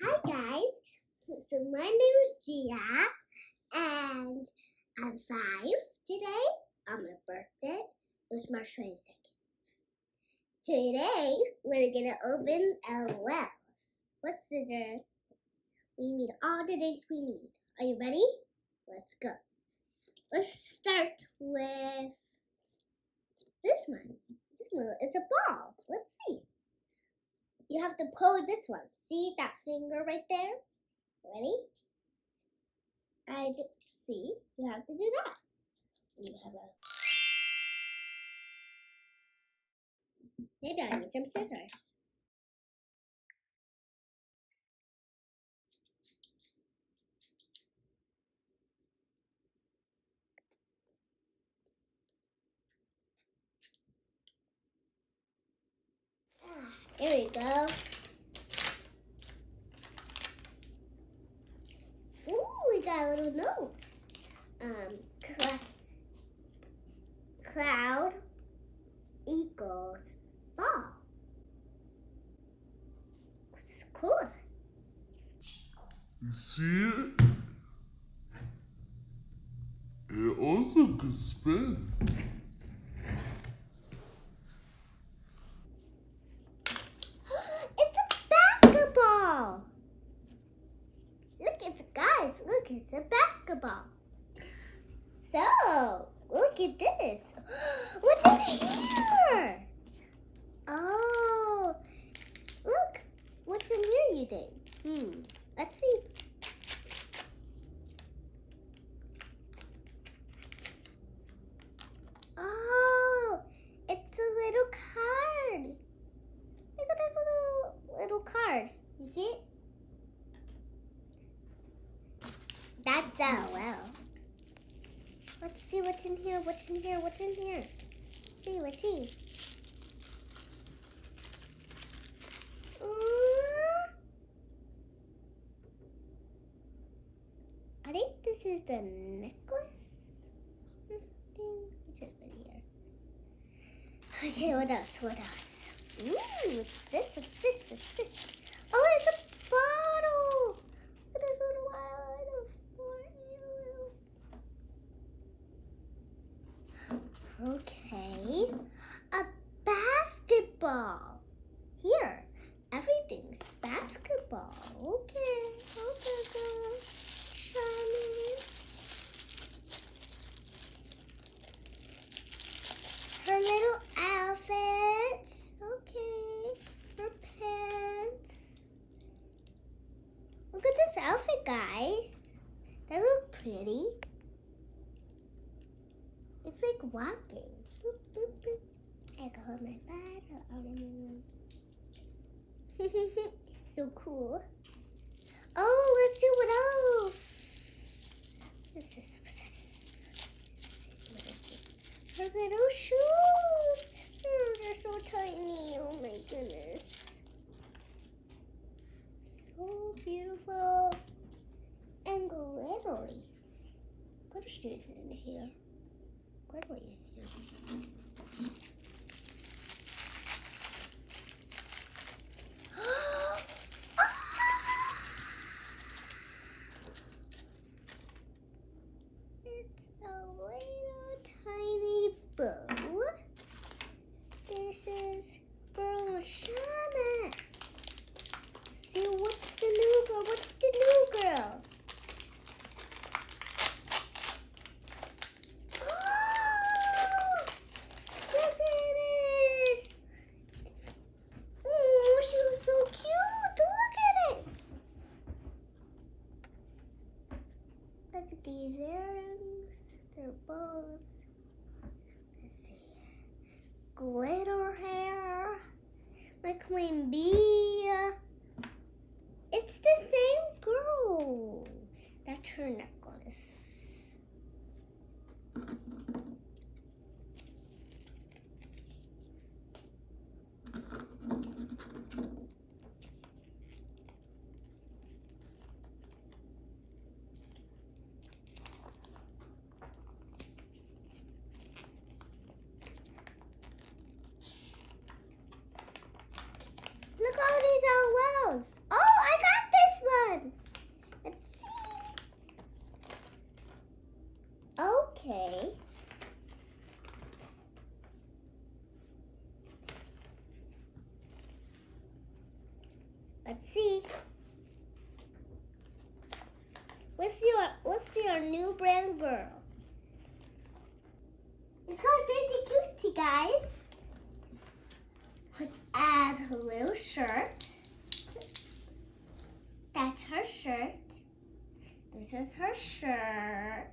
Hi guys, so my name is Gia and I'm 5 today. On my birthday, it was March 22nd. Today, we're gonna open our wells with scissors. We need all the things we need. Are you ready? Let's go. Let's start with this one. This one is a ball. Let's see. You have to pull this one. See that finger right there? Ready? See. You have to do that. You have a. Maybe I need some scissors. Here we go. Ooh, we got a little note. Cloud equals ball. It's cool. You see it? It also can spin. It's a basketball. Look, it's a basketball. So, look at this. What's in here? Oh, look. What's in here, you think? Let's see. Oh, it's a little card. Look at this little card. You see it? That's well. Let's see what's in here. What's in here? Let's see. I think this is the necklace or something. What's this right here? Okay, what else? What's this? Oh, it's a bottle! With this little bottle for you. Okay, a basketball. Here, everything's basketball. Okay, girl. Her little outfit. Okay. Her pants. Look at this outfit, guys. They look pretty. It's like walking. Boop, boop, boop. I can hold my bottle. So cool. Oh, let's see what else. What's this? Her little shoes. Oh, they're so tiny. Oh my goodness. So beautiful and glittery. Glitter shoes in here. Glittery in here. It's a little tiny bow. This is girl Shana. See, what's the new girl? Oh, look at this. Oh, she looks so cute. Look at it. Look at these earrings. They're bows. Let's see. Glitter hair. Like Queen Bee. It's the same girl. That's her necklace. Look Let's see. What's your new brand girl? It's called Dirty Cutie, guys. Let's add a little shirt. That's her shirt. This is her shirt.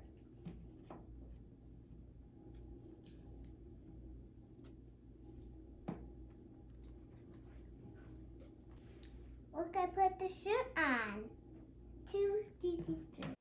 Look, I put the shirt on. 2 duty strips.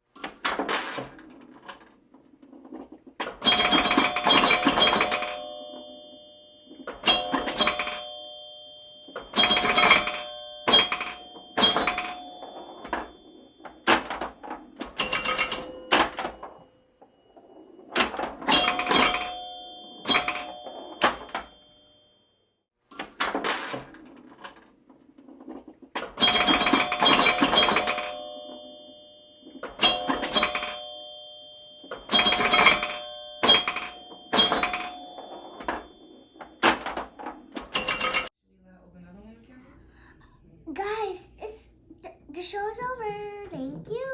Guys, the show's over. Thank you.